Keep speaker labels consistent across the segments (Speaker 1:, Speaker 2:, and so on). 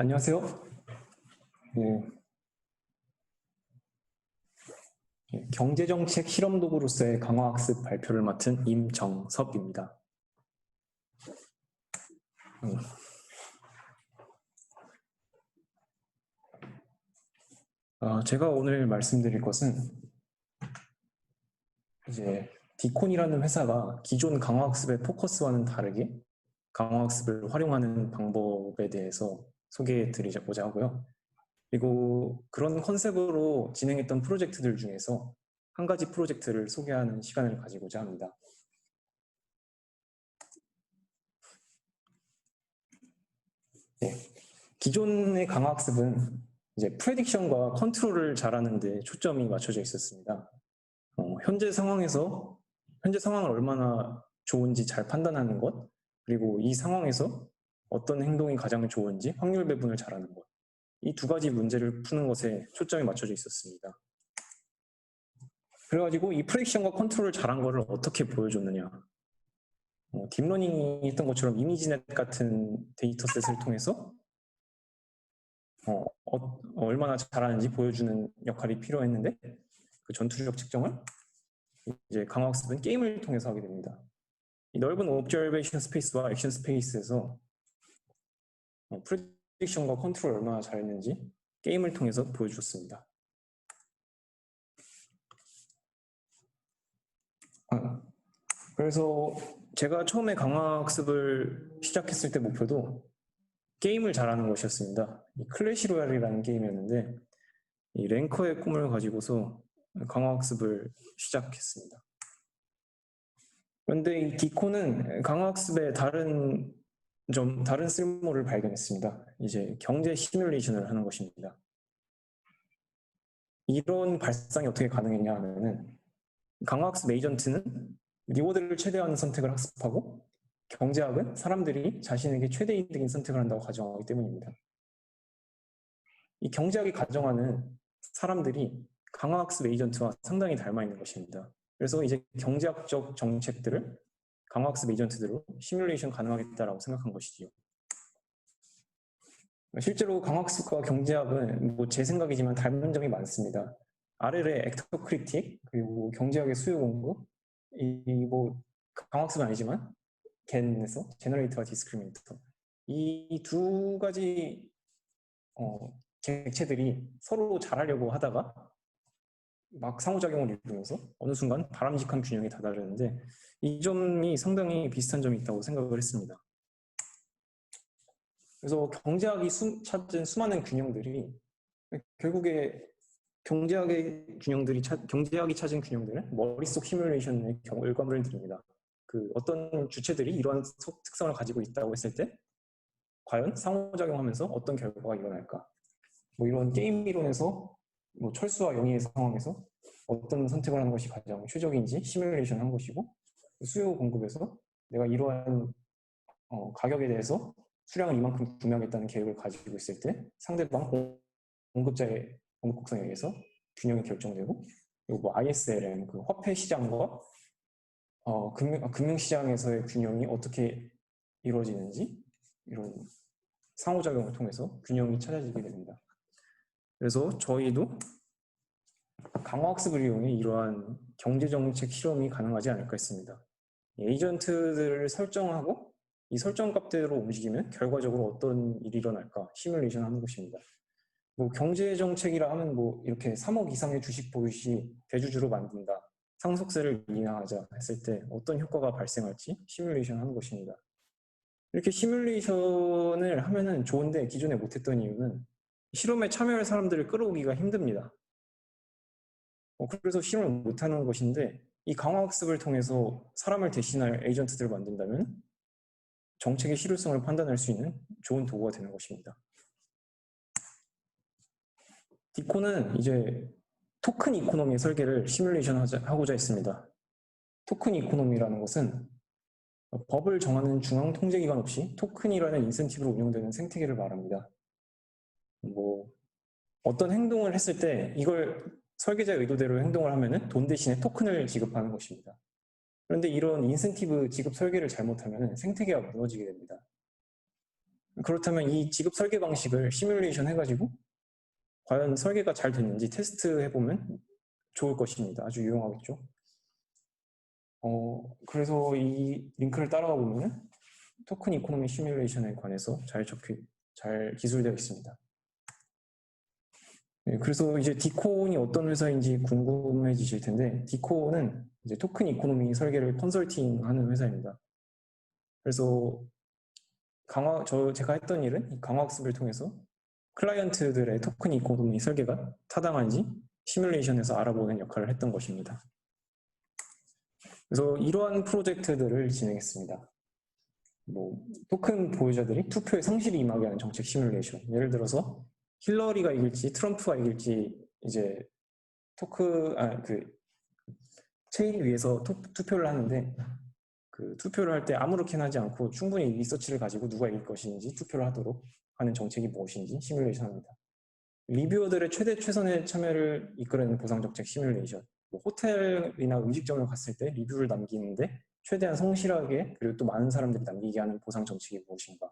Speaker 1: 안녕하세요. 네, 경제정책 실험도구로서의 강화학습 발표를 맡은 임정섭입니다. 제가 오늘 말씀드릴 것은 이제 디콘이라는 회사가 기존 강화학습의 포커스와는 다르게 강화학습을 활용하는 방법에 대해서 소개해 드리고자 하고요. 그리고 그런 컨셉으로 진행했던 프로젝트들 중에서 한 가지 프로젝트를 소개하는 시간을 가지고자 합니다. 네, 기존의 강화학습은 이제 프레딕션과 컨트롤을 잘하는 데 초점이 맞춰져 있었습니다. 현재 상황을 얼마나 좋은지 잘 판단하는 것, 그리고 이 상황에서 어떤 행동이 가장 좋은지 확률 배분을 잘하는 것, 이 두 가지 문제를 푸는 것에 초점이 맞춰져 있었습니다. 그래가지고 이 프레딕션과 컨트롤을 잘한 것을 어떻게 보여줬느냐. 딥러닝이 했던 것처럼 이미지넷 같은 데이터셋을 통해서 얼마나 잘하는지 보여주는 역할이 필요했는데 그 전투적 측정을 이제 강화학습은 게임을 통해서 하게 됩니다. 이 넓은 옵저베이션 스페이스와 액션 스페이스에서 프레딕션과 컨트롤 얼마나 잘했는지 게임을 통해서 보여줬습니다. 그래서 제가 처음에 강화학습을 시작했을 때 목표도 게임을 잘하는 것이었습니다. 이 클래시 로얄이라는 게임이었는데 이 랭커의 꿈을 가지고서 강화학습을 시작했습니다. 그런데 이 디코는 강화학습의 다른 쓸모를 발견했습니다. 이제 경제 시뮬레이션을 하는 것입니다. 이런 발상이 어떻게 가능했냐 하면은 강화학습 에이전트는 리워드를 최대한 선택을 학습하고 경제학은 사람들이 자신에게 최대 이득인 선택을 한다고 가정하기 때문입니다. 이 경제학이 가정하는 사람들이 강화학습 에이전트와 상당히 닮아 있는 것입니다. 그래서 이제 경제학적 정책들을 강화학습 에이전트들로 시뮬레이션 가능하겠다라고 생각한 것이지요. 실제로 강화학습과 경제학은 제 생각이지만 닮은 점이 많습니다. RL의 액터 크리틱 그리고 경제학의 수요 공급 강화학습은 아니지만 겐에서 제너레이터와 디스크리미네이터 이 두 가지 객체들이 서로 잘하려고 하다가 막 상호작용을 이루면서 어느 순간 바람직한 균형에 다다르는데 이 점이 상당히 비슷한 점이 있다고 생각을 했습니다. 그래서 경제학이 찾은 수많은 균형들이 결국에 경제학이 찾은 균형들은 머릿속 시뮬레이션의 결과물을 드립니다. 어떤 주체들이 이러한 특성을 가지고 있다고 했을 때 과연 상호작용하면서 어떤 결과가 일어날까? 이런 게임 이론에서 철수와 영희의 상황에서 어떤 선택을 하는 것이 가장 최적인지 시뮬레이션 한 것이고 수요 공급에서 내가 이러한 가격에 대해서 수량을 이만큼 구매하겠다는 계획을 가지고 있을 때 상대방 공급자의 공급 곡선에 의해서 균형이 결정되고 그리고 ISLM 화폐 시장과 금융시장에서의 균형이 어떻게 이루어지는지 이런 상호작용을 통해서 균형이 찾아지게 됩니다. 그래서 저희도 강화학습을 이용해 이러한 경제정책 실험이 가능하지 않을까 했습니다. 에이전트들을 설정하고 이 설정값대로 움직이면 결과적으로 어떤 일이 일어날까 시뮬레이션 하는 것입니다. 경제정책이라 하면 이렇게 3억 이상의 주식 보유시 대주주로 만든다. 상속세를 인하하자 했을 때 어떤 효과가 발생할지 시뮬레이션 하는 것입니다. 이렇게 시뮬레이션을 하면은 좋은데 기존에 못했던 이유는 실험에 참여할 사람들을 끌어오기가 힘듭니다. 그래서 실험을 못하는 것인데 이 강화학습을 통해서 사람을 대신할 에이전트들을 만든다면 정책의 실효성을 판단할 수 있는 좋은 도구가 되는 것입니다. 디코는 이제 토큰 이코노미의 설계를 시뮬레이션 하고자 했습니다. 토큰 이코노미라는 것은 법을 정하는 중앙 통제기관 없이 토큰이라는 인센티브로 운영되는 생태계를 말합니다. 어떤 행동을 했을 때 이걸 설계자의 의도대로 행동을 하면은 돈 대신에 토큰을 지급하는 것입니다. 그런데 이런 인센티브 지급 설계를 잘못하면 생태계가 무너지게 됩니다. 그렇다면 이 지급 설계 방식을 시뮬레이션 해가지고 과연 설계가 잘 됐는지 테스트 해보면 좋을 것입니다. 아주 유용하겠죠. 그래서 이 링크를 따라가 보면 토큰 이코노미 시뮬레이션에 관해서 잘 기술되어 있습니다. 네, 그래서 이제 디코온이 어떤 회사인지 궁금해지실 텐데, 디코온은 이제 토큰 이코노미 설계를 컨설팅하는 회사입니다. 그래서 제가 했던 일은 이 강화학습을 통해서 클라이언트들의 토큰 이코노미 설계가 타당한지 시뮬레이션에서 알아보는 역할을 했던 것입니다. 그래서 이러한 프로젝트들을 진행했습니다. 토큰 보유자들이 투표에 성실히 임하게 하는 정책 시뮬레이션. 예를 들어서 힐러리가 이길지 트럼프가 이길지 이제 체인 위에서 투표를 하는데 그 투표를 할 때 아무렇게나 하지 않고 충분히 리서치를 가지고 누가 이길 것인지 투표를 하도록 하는 정책이 무엇인지 시뮬레이션합니다. 리뷰어들의 최선의 참여를 이끌어내는 보상정책 시뮬레이션. 호텔이나 음식점을 갔을 때 리뷰를 남기는데 최대한 성실하게 그리고 또 많은 사람들이 남기게 하는 보상정책이 무엇인가.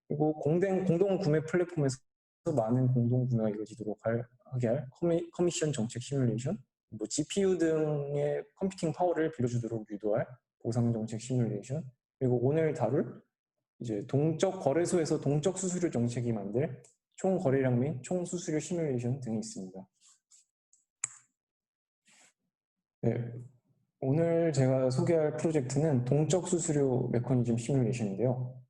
Speaker 1: 그리고 공동 구매 플랫폼에서 많은 공동 구매가 이루어지도록 하게 할 커미션 정책 시뮬레이션, GPU 등의 컴퓨팅 파워를 빌려주도록 유도할 보상 정책 시뮬레이션, 그리고 오늘 다룰 이제 동적 거래소에서 동적 수수료 정책이 만들 총 거래량 및 총 수수료 시뮬레이션 등이 있습니다. 네, 오늘 제가 소개할 프로젝트는 동적 수수료 메커니즘 시뮬레이션인데요.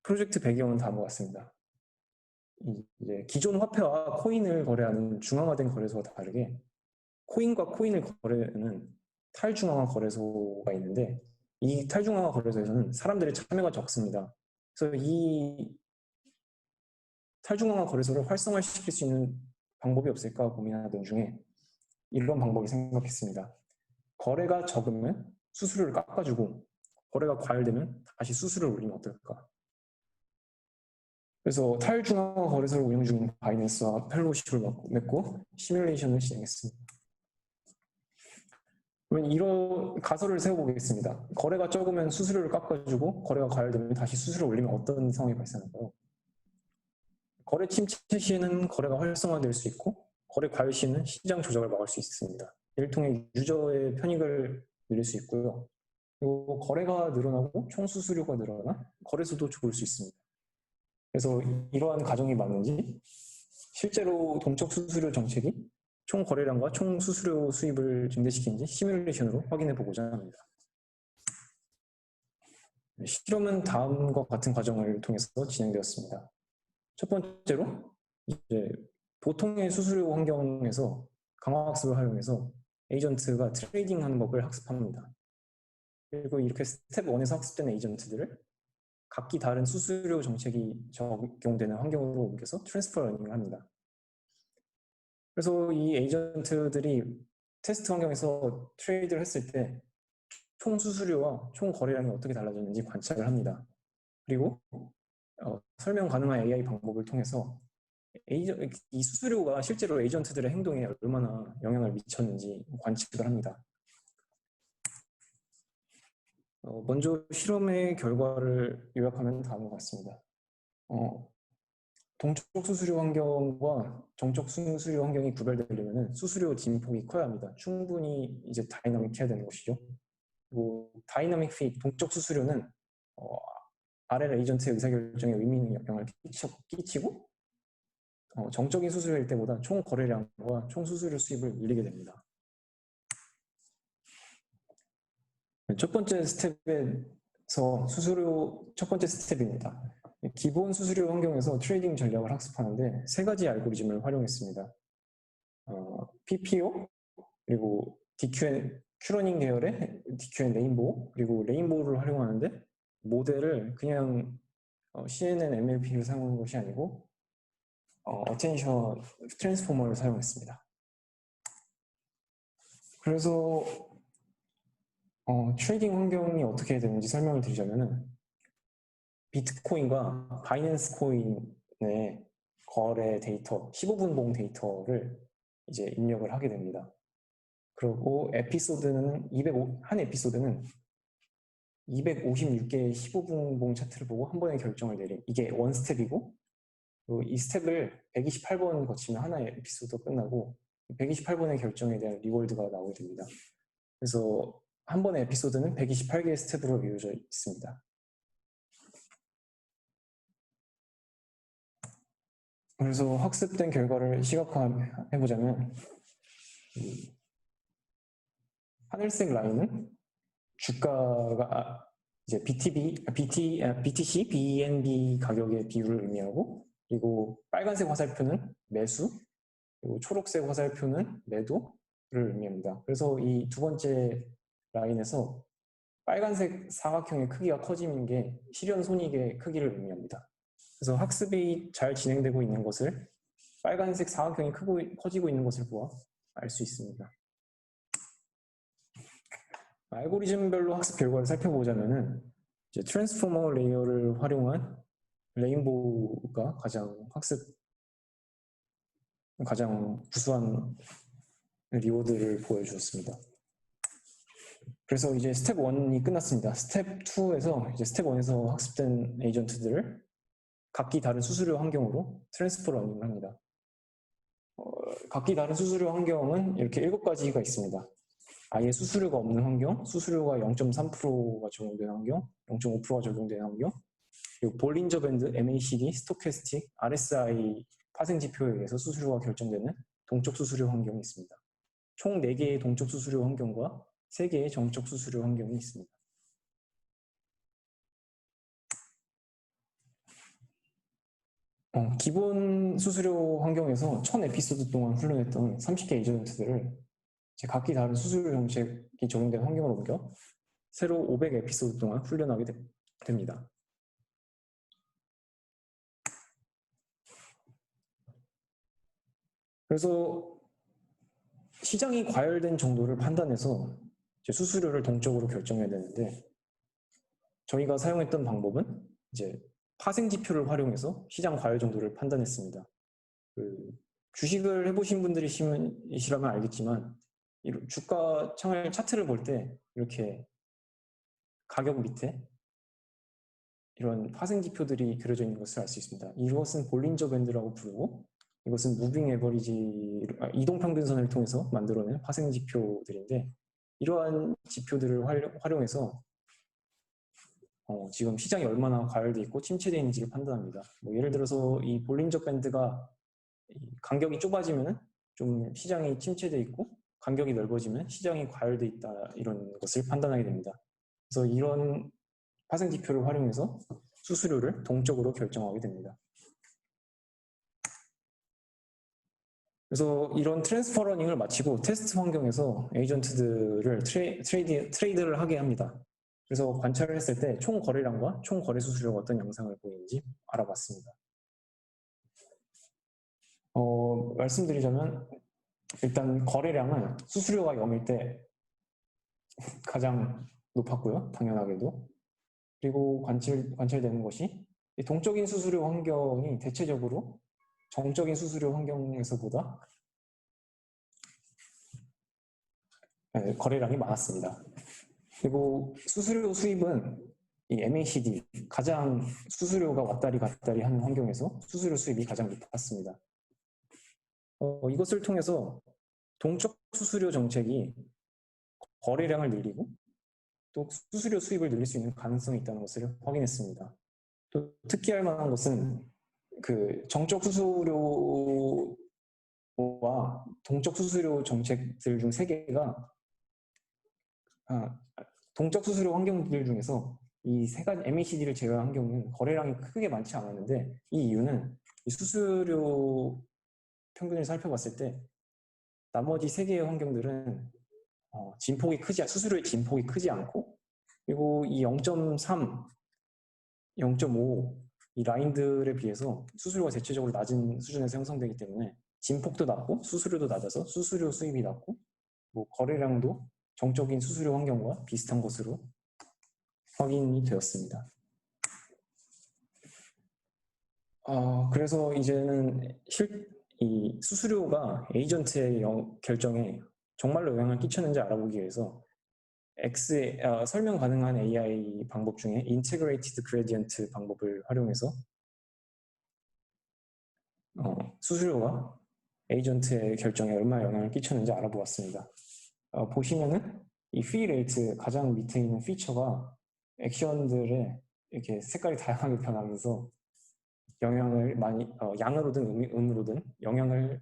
Speaker 1: 프로젝트 배경은 다음과 같습니다. 이제 기존 화폐와 코인을 거래하는 중앙화된 거래소와 다르게 코인과 코인을 거래하는 탈중앙화 거래소가 있는데 이 탈중앙화 거래소에서는 사람들의 참여가 적습니다. 그래서 이 탈중앙화 거래소를 활성화시킬 수 있는 방법이 없을까 고민하던 중에 이런 방법을 생각했습니다. 거래가 적으면 수수료를 깎아주고 거래가 과열되면 다시 수수료를 올리면 어떨까? 그래서 탈중앙화 거래소를 운영 중인 바이낸스와 펠로우십을 맺고 시뮬레이션을 진행했습니다. 그러면 이런 가설을 세워보겠습니다. 거래가 적으면 수수료를 깎아주고 거래가 과열되면 다시 수수료를 올리면 어떤 상황이 발생할까요? 거래 침체 시에는 거래가 활성화될 수 있고 거래 과열 시에는 시장 조작을 막을 수 있습니다. 이를 통해 유저의 편익을 늘릴 수 있고요. 그리고 거래가 늘어나고 총 수수료가 늘어나 거래소도 좋을 수 있습니다. 그래서 이러한 가정이 맞는지 실제로 동적 수수료 정책이 총 거래량과 총 수수료 수입을 증대시키는지 시뮬레이션으로 확인해 보고자 합니다. 실험은 다음과 같은 과정을 통해서 진행되었습니다. 첫 번째로 이제 보통의 수수료 환경에서 강화학습을 활용해서 에이전트가 트레이딩하는 법을 학습합니다. 그리고 이렇게 스텝 1에서 학습된 에이전트들을 각기 다른 수수료 정책이 적용되는 환경으로 옮겨서 트랜스퍼 러닝을 합니다. 그래서 이 에이전트들이 테스트 환경에서 트레이드를 했을 때 총 수수료와 총 거래량이 어떻게 달라졌는지 관찰을 합니다. 그리고 설명 가능한 AI 방법을 통해서 이 수수료가 실제로 에이전트들의 행동에 얼마나 영향을 미쳤는지 관측을 합니다. 먼저 실험의 결과를 요약하면 다음과 같습니다. 동적 수수료 환경과 정적 수수료 환경이 구별되려면 수수료 진폭이 커야 합니다. 충분히 이제 다이나믹해야 되는 것이죠. 그리고 다이나믹 피 동적 수수료는 RL 에이전트의 의사결정에 의미 있는 영향을 끼치고 정적인 수수료일 때보다 총 거래량과 총 수수료 수입을 늘리게 됩니다. 첫 번째 스텝에서 첫 번째 스텝입니다. 기본 수수료 환경에서 트레이딩 전략을 학습하는데 세 가지 알고리즘을 활용했습니다. PPO, 그리고 큐러닝 계열의 DQN 레인보우, 그리고 레인보우를 활용하는데 모델을 그냥 CNN MLP를 사용한 것이 아니고 어텐션 트랜스포머를 사용했습니다. 그래서 트레이딩 환경이 어떻게 되는지 설명을 드리자면은 비트코인과 바이낸스 코인의 거래 데이터, 15분 봉 데이터를 이제 입력을 하게 됩니다. 그리고 한 에피소드는 256개의 15분봉 차트를 보고 한 번에 결정을 내린, 이게 원 스텝이고, 이 스텝을 128번 거치면 하나의 에피소드가 끝나고 128번의 결정에 대한 리월드가 나오게 됩니다. 그래서 한 번의 에피소드는 128개의 스텝으로 이루어져 있습니다. 그래서 학습된 결과를 시각화해보자면, 하늘색 라인은 주가가 이제 BTC, BNB 가격의 비율을 의미하고, 그리고 빨간색 화살표는 매수, 그리고 초록색 화살표는 매도를 의미합니다. 그래서 이 두 번째 라인에서 빨간색 사각형의 크기가 커지는 게 실현 손익의 크기를 의미합니다. 그래서 학습이 잘 진행되고 있는 것을 빨간색 사각형이 커지고 있는 것을 보아 알 수 있습니다. 알고리즘별로 학습 결과를 살펴보자면은 이제 트랜스포머 레이어를 활용한 레인보우가 가장 구수한 리워드를 보여주었습니다. 그래서 이제 스텝 1이 끝났습니다. 스텝 2에서 이제 스텝 1에서 학습된 에이전트들을 각기 다른 수수료 환경으로 트랜스퍼 러닝을 합니다. 각기 다른 수수료 환경은 이렇게 7가지가 있습니다. 아예 수수료가 없는 환경, 수수료가 0.3%가 적용되는 환경, 0.5%가 적용되는 환경, 그리고 볼린저 밴드, MACD, 스토캐스틱, RSI 파생 지표에 의해서 수수료가 결정되는 동적 수수료 환경이 있습니다. 총 4개의 동적 수수료 환경과 3개의 정적 수수료 환경이 있습니다. 기본 수수료 환경에서 1000 에피소드 동안 훈련했던 30개 에이전트들을 각기 다른 수수료 정책이 적용된 환경으로 옮겨 새로 500 에피소드 동안 훈련하게 됩니다. 그래서 시장이 과열된 정도를 판단해서 수수료를 동적으로 결정해야 되는데, 저희가 사용했던 방법은 이제 파생 지표를 활용해서 시장 과열 정도를 판단했습니다. 주식을 해보신 분들이시라면 알겠지만, 주가 창을 차트를 볼 때 이렇게 가격 밑에 이런 파생 지표들이 그려져 있는 것을 알 수 있습니다. 이것은 볼린저 밴드라고 부르고, 이것은 무빙 에버리지, 이동평균선을 통해서 만들어낸 파생 지표들인데, 이러한 지표들을 활용해서 지금 시장이 얼마나 과열되어 있고 침체되어 있는지를 판단합니다. 예를 들어서 이 볼린저 밴드가 간격이 좁아지면 좀 시장이 침체되어 있고, 간격이 넓어지면 시장이 과열되어 있다, 이런 것을 판단하게 됩니다. 그래서 이런 파생 지표를 활용해서 수수료를 동적으로 결정하게 됩니다. 그래서 이런 트랜스퍼 러닝을 마치고 테스트 환경에서 에이전트들을 트레이드를 하게 합니다. 그래서 관찰을 했을 때 총 거래량과 총 거래 수수료가 어떤 양상을 보이는지 알아봤습니다. 말씀드리자면, 일단 거래량은 수수료가 0일 때 가장 높았고요, 당연하게도. 그리고 관찰되는 것이 동적인 수수료 환경이 대체적으로 정적인 수수료 환경에서보다 거래량이 많았습니다. 그리고 수수료 수입은 이 MACD, 가장 수수료가 왔다리 갔다리 하는 환경에서 수수료 수입이 가장 높았습니다. 이것을 통해서 동적 수수료 정책이 거래량을 늘리고 또 수수료 수입을 늘릴 수 있는 가능성이 있다는 것을 확인했습니다. 또 특기할 만한 것은 정적 수수료와 동적 수수료 정책들 중 3개가 동적 수수료 환경들 중에서 이 3가지 MACD를 제외한 경우는 거래량이 크게 많지 않았는데, 이 이유는 이 수수료 평균을 살펴봤을 때 나머지 3개의 환경들은 수수료의 진폭이 크지 않고, 그리고 이 0.3, 0.5 이 라인들에 비해서 수수료가 대체적으로 낮은 수준에서 형성되기 때문에 진폭도 낮고 수수료도 낮아서 수수료 수입이 낮고 거래량도 정적인 수수료 환경과 비슷한 것으로 확인이 되었습니다. 그래서 이제는 이 수수료가 에이전트의 결정에 정말로 영향을 끼쳤는지 알아보기 위해서 설명 가능한 AI 방법 중에 Integrated Gradient 방법을 활용해서 수수료가 에이전트의 결정에 얼마나 영향을 끼쳤는지 알아보았습니다. 보시면은 이 fee rate 가장 밑에 있는 피처가 액션들의 이렇게 색깔이 다양하게 변하면서 영향을 많이 양으로든 음으로든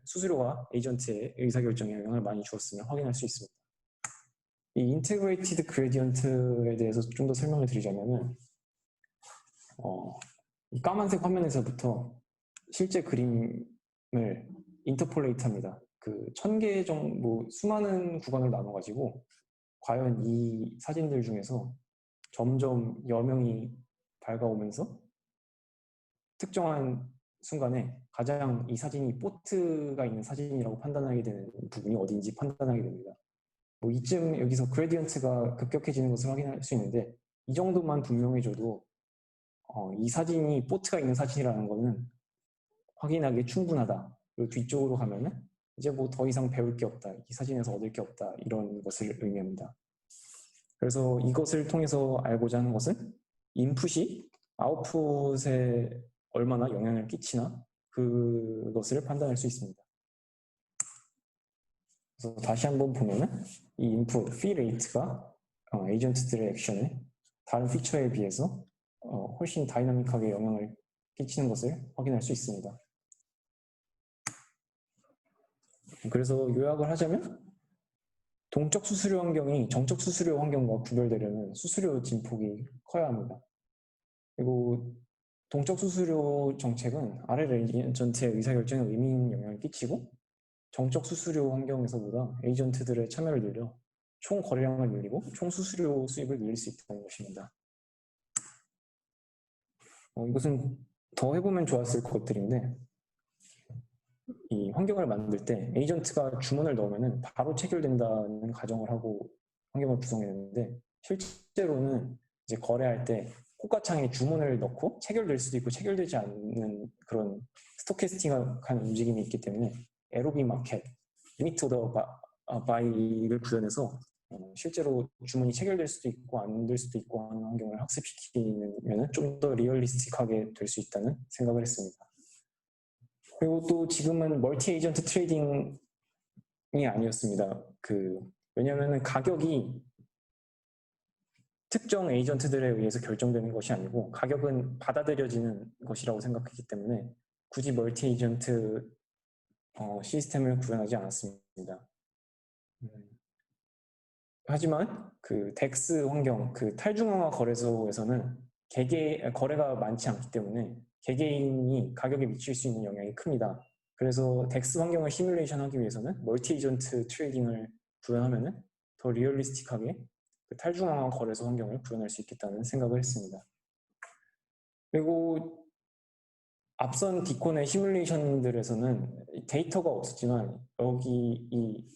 Speaker 1: 수수료가 에이전트의 의사결정에 영향을 많이 주었음을 확인할 수 있습니다. 이 인테그레이티드 그레디언트에 대해서 좀 더 설명을 드리자면은 이 까만색 화면에서부터 실제 그림을 인터폴레이트합니다. 그 1000개 정도 수많은 구간을 나눠가지고 과연 이 사진들 중에서 점점 여명이 밝아오면서 특정한 순간에 가장 이 사진이 포트가 있는 사진이라고 판단하게 되는 부분이 어딘지 판단하게 됩니다. 뭐 이쯤 여기서 그레디언트가 급격해지는 것을 확인할 수 있는데 이 정도만 분명해져도 이 사진이 포트가 있는 사진이라는 거는 확인하기에 충분하다. 그리고 뒤쪽으로 가면은 이제 뭐 더 이상 배울 게 없다. 이 사진에서 얻을 게 없다. 이런 것을 의미합니다. 그래서 이것을 통해서 알고자 하는 것은 인풋이 아웃풋에 얼마나 영향을 끼치나 그것을 판단할 수 있습니다. 그래서 다시 한번 보면은 이 인풋, fee rate가 에이전트들의 액션에 다른 피처에 비해서 훨씬 다이나믹하게 영향을 끼치는 것을 확인할 수 있습니다. 그래서 요약을 하자면 동적 수수료 환경이 정적 수수료 환경과 구별되려면 수수료 진폭이 커야 합니다. 그리고 동적 수수료 정책은 RL 에이전트의 의사결정에 의미 있는 영향을 끼치고 정적 수수료 환경에서보다 에이전트들의 참여를 늘려 총 거래량을 늘리고 총 수수료 수입을 늘릴 수 있다는 것입니다. 이것은 더 해보면 좋았을 것들인데 이 환경을 만들 때 에이전트가 주문을 넣으면 바로 체결된다는 가정을 하고 환경을 구성했는데 실제로는 이제 거래할 때 호가창에 주문을 넣고 체결될 수도 있고 체결되지 않는 그런 스토캐스팅한 움직임이 있기 때문에 LOB 마켓, 리미트 오더 바이를 구현해서 실제로 주문이 체결될 수도 있고 안 될 수도 있고 하는 환경을 학습시키면 좀 더 리얼리스틱하게 될 수 있다는 생각을 했습니다. 그리고 또 지금은 멀티 에이전트 트레이딩이 아니었습니다. 왜냐하면 가격이 특정 에이전트들에 의해서 결정되는 것이 아니고 가격은 받아들여지는 것이라고 생각했기 때문에 굳이 멀티 에이전트 시스템을 구현하지 않았습니다. 하지만 그 덱스 환경, 그 탈중앙화 거래소에서는 거래가 많지 않기 때문에 개개인이 가격에 미칠 수 있는 영향이 큽니다. 그래서 덱스 환경을 시뮬레이션 하기 위해서는 멀티 에이전트 트레이딩을 구현하면 더 리얼리스틱하게 그 탈중앙화 거래소 환경을 구현할 수 있겠다는 생각을 했습니다. 그리고 앞선 디콘의 시뮬레이션들에서는 데이터가 없었지만 여기 이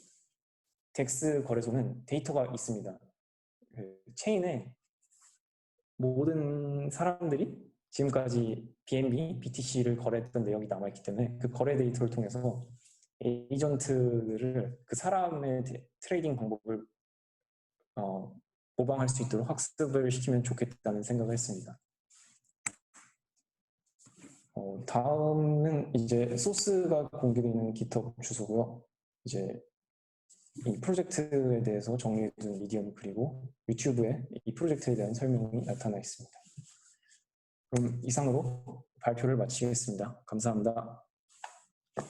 Speaker 1: 덱스 거래소는 데이터가 있습니다. 체인에 모든 사람들이 지금까지 BNB, BTC를 거래했던 내역이 남아있기 때문에 그 거래 데이터를 통해서 에이전트를 그 사람의 트레이딩 방법을 모방할 수 있도록 학습을 시키면 좋겠다는 생각을 했습니다. 다음은 이제 소스가 공개되어 있는 GitHub 주소고요. 이제 이 프로젝트에 대해서 정리해둔 미디엄 그리고 유튜브에 이 프로젝트에 대한 설명이 나타나 있습니다. 그럼 이상으로 발표를 마치겠습니다. 감사합니다.